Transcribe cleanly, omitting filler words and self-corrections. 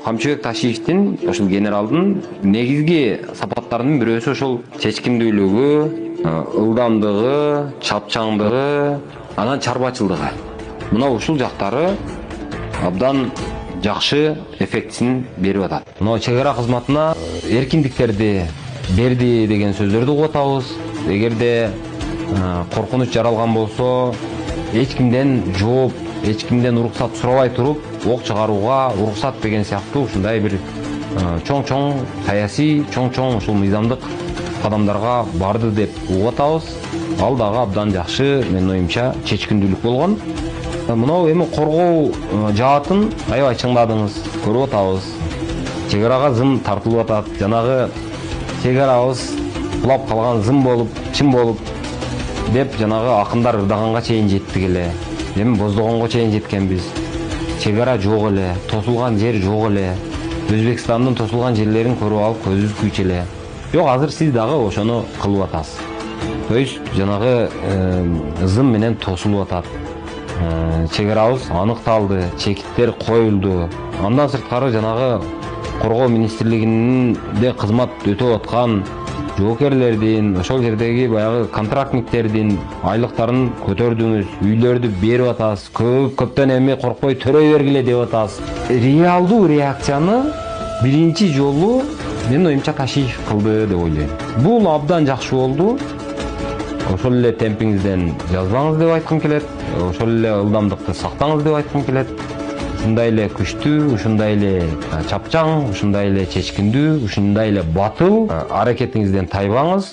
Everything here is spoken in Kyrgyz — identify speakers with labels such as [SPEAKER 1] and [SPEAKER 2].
[SPEAKER 1] Камчыбек Ташиевдин, ошол генералдын негизги сапаттарынын бирөөсү ошол чечкиндүүлүгү, ылдамдыгы, чапчаңдыгы, анан чарбачылдыгы. Мына ушул жактары абдан жакшы эффектисин берип атат. Мына чек ара кызматына эркиндиктерди берди деген сөздөрдү угуп атабыз. Эгерде коркунуч жаралган болсо, эч кимден жооп, эч кимден уруксат сурабай туруп, ок чыгарууга уруксат деген сыяктуу ушундай бир чоң-чоң саясий, чоң-чоң ушул мыйзамдык кадамдарга барды деп угуп атабыз. Ал дагы абдан жакшы, менин оюмча, чечкиндүүлүк болгон. Мынау эми коргоо жаатын аябай чыңдадыңыз, көрүп атабыз. Чек арага зым тартылып атат. Жанагы чек арабыз кулап калган зым болуп, чын болуп деп жанагы акындар ырдаганга чейин жеттик эле. Эми боздогонго чейин жеткенбиз. Чек ара жок эле, тосулган жер жок эле. Өзбекстандын тосулган жерлерин көрүп алып көзүбүз күйчү эле. Жок, азыр сиз дагы ошону кылып атасыз. То есть жанагы зым менен тосулуп атат. Чек арабыз аныкталды, чекиттер коюлду. Андан сырткары жанагы коргоо министрлигинде кызмат өтөп аткан жоокерлердин, ошол жердеги баягы контрактниктердин айлыктарын көтөрдүңүз, үйлөрдү берип атасыз. Көптөн эми коркпой төрөй бергиле деп атасыз. Реалдуу реакцияны биринчи жолу менин оюмча Ташиев кылды деп ойлойм. Бул абдан жакшы болду. Ошол эле темпиңизден жазбаңыз деп айткым келет. Ошол эле ылдамдыкты сактаңыз деп айткым келет. Ушундай эле күчтүү, ушундай эле чапчаң, ушундай эле чечкиндүү, ушундай эле батыл аракетиңизден тайбаңыз.